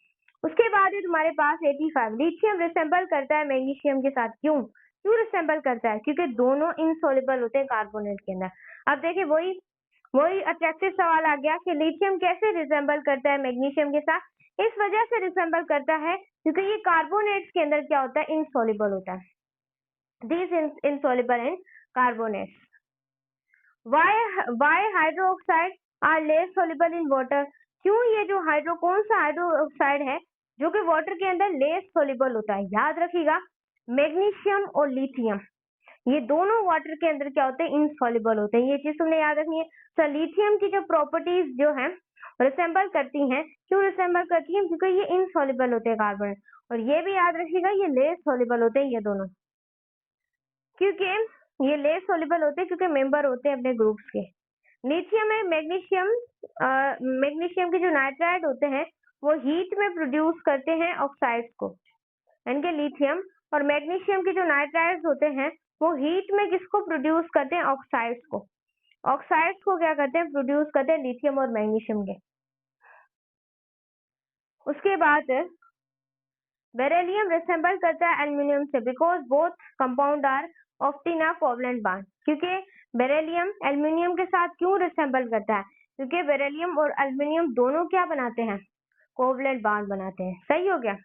Speaker 1: उसके बाद है तुम्हारे पास 85, लिथियम रिसेंबल करता है मैग्नीशियम के साथ। क्यों क्यों रिसेंबल करता है, क्योंकि दोनों इनसॉल्युबल होते हैं कार्बोनेट के अंदर। अब देखिए वही वही अट्रैक्टिव सवाल आ गया कि लिथियम कैसे रिसेंबल करता है मैग्नीशियम के साथ। इस वजह से रिसेंबल करता है क्योंकि ये कार्बोनेट्स के अंदर क्या होता है, इनसॉल्युबल होता है। This insoluble in carbonates. Why hydroxide are less soluble in water. क्यों ये जो कौन सा हाइड्रोक्साइड है जो कि वाटर के अंदर लेस सॉल्युबल होता है, याद रखिएगा मैग्नीशियम और लिथियम ये दोनों वाटर के अंदर क्या होते हैं, इनसॉल्युबल होते हैं। ये चीज तुमने याद रखनी है। तो लिथियम की जो प्रॉपर्टीज जो है रिसेंबल करती हैं, क्यों रिसेंबल करती हैं, क्योंकि ये इनसॉल्युबल होते हैं कार्बन। और ये भी याद रखिएगा ये लेस सॉल्युबल होते हैं ये दोनों, क्योंकि ये लेस सॉल्युबल होते हैं क्योंकि मेंबर होते हैं अपने ग्रुप्स के। लिथियम में मैग्नीशियम के जो नाइट्राइड होते हैं वो हीट में प्रोड्यूस करते हैं ऑक्साइड्स को, यानी कि लिथियम और मैग्नीशियम के जो नाइट्राइड्स होते हैं वो हीट में किसको प्रोड्यूस करते हैं, ऑक्साइड्स को। ऑक्साइड्स को क्या करते हैं, प्रोड्यूस करते हैं लिथियम और मैग्नीशियम के। उसके बाद बेरिलियम रिसेंबल करता है एल्यूमिनियम से, because both compound are of in a covalent bond. क्योंकि बेरिलियम एल्यूमिनियम के साथ क्यों रिसेंबल करता है, क्योंकि बेरिलियम और एल्यूमिनियम दोनों क्या बनाते हैं, कोवलेंट बॉन्ड बनाते हैं। सही हो गया।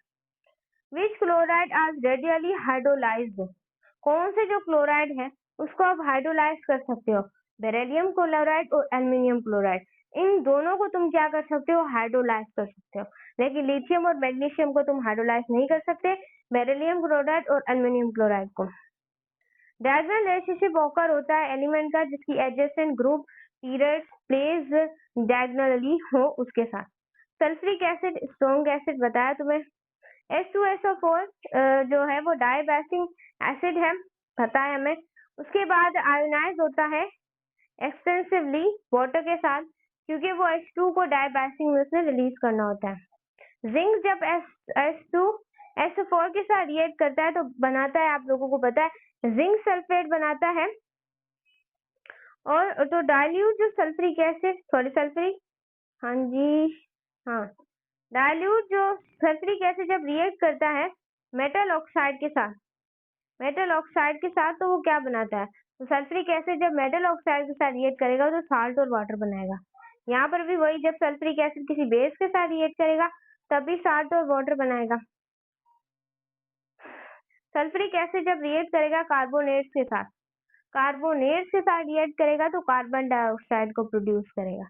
Speaker 1: विच क्लोराइड आर रेडियली हाइड्रोलाइज्ड। कौन से जो क्लोराइड है उसको आप हाइड्रोलाइज कर सकते हो, बेरिलियम क्लोराइड और एल्यूमिनियम क्लोराइड, इन दोनों को तुम क्या कर सकते हो, हाइड्रोलाइज कर सकते हो। लेकिन लिथियम और मैग्नीशियम को तुम हाइड्रोलाइज नहीं कर सकते, बेरिलियम क्लोराइड और एल्यूमिनियम क्लोराइड को। डायगोनल रिलेशनशिप ऑकर होता है एलिमेंट का जिसकी adjacent group period place diagonally हो उसके साथ। सल्फ्यूरिक एसिड स्ट्रॉन्ग एसिड बताया तुम्हें। H2SO4 जो है वो डाइबैसिक एसिड है, पता है हमें। उसके बाद आयोनाइज होता है एक्सटेंसिवली वाटर के साथ, क्योंकि वो H2 को डाइबैसिक में उसने रिलीज करना होता है। जिंक जब H2SO4 के साथ रिएक्ट करता है तो बनाता है, आप लोगों को पता है, जिंक सल्फेट बनाता है। और तो डाइल्यूट जो सल्फ्यूरिक एसिड सल्फ्यूरिक, हाँ जी हाँ, डाइल्यूट जो सल्फ्यूरिक एसिड जब रिएक्ट करता है मेटल ऑक्साइड के साथ, तो वो क्या बनाता है, तो सल्फ्यूरिक एसिड जब मेटल ऑक्साइड के साथ रिएक्ट करेगा तो साल्ट और वाटर बनाएगा। यहाँ पर भी वही, जब सल्फ्यूरिक एसिड किसी बेस के साथ रिएक्ट करेगा तभी साल्ट और वाटर बनाएगा। सल्फ्यूरिक एसिड जब रिएक्ट करेगा कार्बोनेट्स के साथ रिएक्ट करेगा तो कार्बन डाइऑक्साइड को प्रोड्यूस करेगा।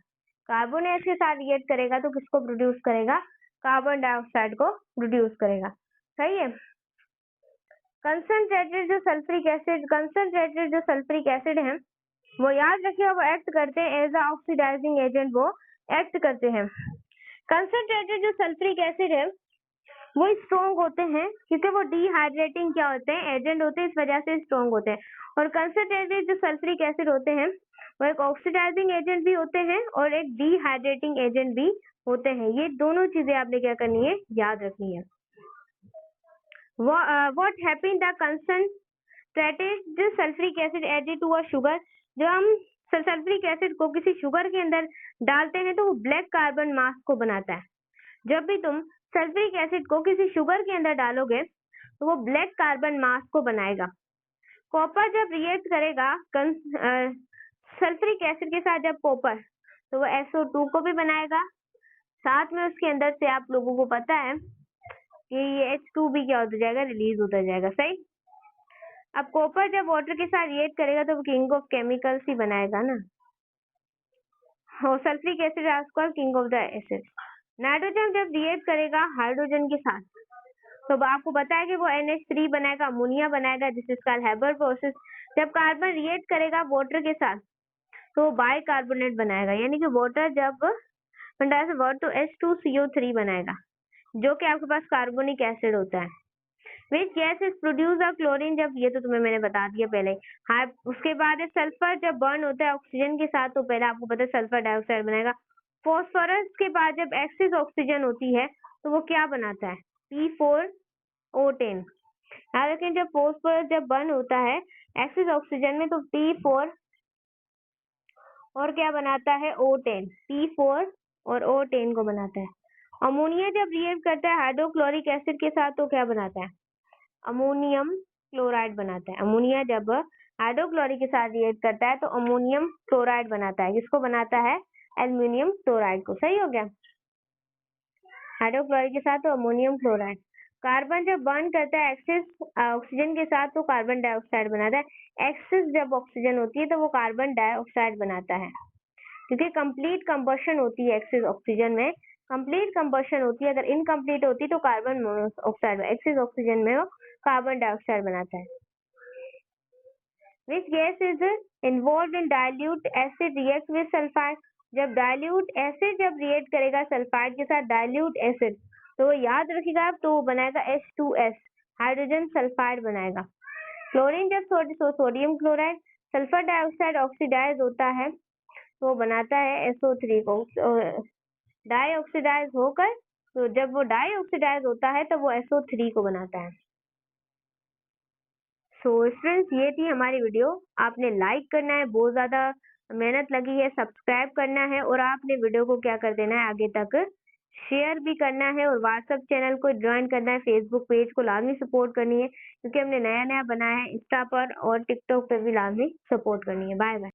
Speaker 1: कार्बोनेट्स के साथ रिएक्ट करेगा तो किसको प्रोड्यूस करेगा, कार्बन डाइऑक्साइड को प्रोड्यूस करेगा। सही है। कंसंट्रेटेड जो सल्फ्यूरिक एसिड है वो याद रखिए वो एक्ट करते हैं एज अ ऑक्सीडाइजिंग एजेंट, वो एक्ट करते हैं। कंसंट्रेटेड जो सल्फ्यूरिक एसिड है वो स्ट्रॉन्ग होते हैं क्योंकि वो डिहाइड्रेटिंग क्या होते हैं, एजेंट होते हैं, इस वजह से स्ट्रॉन्ग होते हैं। और कंसंट्रेटेड जो सल्फ्यूरिक एसिड होते हैं वो एक ऑक्सीडाइजिंग एजेंट भी होते हैं और एक डिहाइड्रेटिंग एजेंट भी होते हैं। ये दोनों चीजें आपने क्या करनी है, याद रखनी है। What happen the concentrated sulphuric acid added to a sugar. जब हम सल्फ्यूरिक एसिड को किसी शुगर के अंदर डालते हैं तो वो ब्लैक कार्बन मास को बनाता है। जब भी तुम सल्फ्यूरिक एसिड को किसी शुगर के अंदर डालोगे तो वो ब्लैक कार्बन मास को बनाएगा। कॉपर जब रिएक्ट करेगा सल्फ्यूरिक एसिड के साथ जब कॉपर, तो वो SO2 को भी बनाएगा, साथ में उसके अंदर से आप लोगों को पता है कि ये H2 भी क्या होता जाएगा, रिलीज होता जाएगा। सही। अब कॉपर जब वाटर के साथ रिएक्ट करेगा तो वो किंग ऑफ केमिकल्स ही बनाएगा ना। Sulphuric acid is called king of the acid. Nitrogen जब रिएक्ट करेगा हाइड्रोजन के साथ तो आपको पता है कि वो NH3 बनाएगा, अमोनिया बनाएगा, this is called Haber process. जब कार्बन रिएक्ट करेगा वाटर के साथ तो बाइकार्बोनेट बनाएगा, यानी कि वाटर जब वाटर तो H2CO3 बनाएगा जो कि आपके पास कार्बोनिक एसिड होता है। Which gas is produce of chlorine, जब ये तो तुम्हें मैंने बता दिया पहले। हाँ, उसके बाद सल्फर जब बर्न होता है ऑक्सीजन के साथ तो पहले आपको पता है सल्फर डाइऑक्साइड बनाएगा। फॉस्फोरस के बाद जब एक्सिस ऑक्सीजन होती है तो वो क्या बनाता है, P4O10। लेकिन जब फॉस्फोरस जब बर्न होता है एक्सिस ऑक्सीजन में तो P4 और क्या बनाता है, O10, P4 और O10 को बनाता है। अमोनिया जब रिएक्ट करता है हाइड्रोक्लोरिक एसिड के साथ तो क्या बनाता है, अमोनियम क्लोराइड बनाता है। अमोनिया जब हाइड्रोक्लोरिक के साथ रिएक्ट करता है तो अमोनियम क्लोराइड बनाता है। किसको बनाता है, एल्यूमिनियम क्लोराइड को। सही हो गया, हाइड्रोक्लोरिक के साथ तो अमोनियम क्लोराइड। कार्बन जब बर्न करता है एक्सिस ऑक्सीजन के साथ तो कार्बन डाइऑक्साइड बनाता है। एक्सिस जब ऑक्सीजन होती है तो वो कार्बन डाइऑक्साइड बनाता है, क्योंकि कंप्लीट कंबशन होती है एक्सिस ऑक्सीजन में, कंप्लीट कंबशन होती है। अगर इनकम्प्लीट होती तो कार्बन मोनोऑक्साइड, एक्सिस ऑक्सीजन में वो कार्बन डाइऑक्साइड बनाता है। Which gas is involve in dilute acid react with sulphide, जब डाइल्यूट एसिड जब रिएक्ट करेगा सल्फाइड के साथ डाइल्यूट एसिड तो याद रखिएगा आप, तो बनाएगा H2S, हाइड्रोजन सल्फाइड बनाएगा। क्लोरीन जब sodium chloride sulphur dioxide oxidise होता है तो बनाता है SO3 को, डाई ऑक्सीडाइज होकर, तो जब वो डाई ऑक्सीडाइज होता है तो वो SO3 को बनाता है। सो स्टूडेंट्स, ये थी हमारी वीडियो। आपने लाइक करना है, बहुत ज्यादा मेहनत लगी है, सब्सक्राइब करना है और आपने वीडियो को क्या कर देना है, आगे तक शेयर भी करना है और व्हाट्सएप चैनल को ज्वाइन करना है, फेसबुक पेज को लाजमी सपोर्ट करनी है क्योंकि हमने नया नया बनाया है। इंस्टा पर और टिकटॉक पर भी लाजमी सपोर्ट करनी है। Bye bye.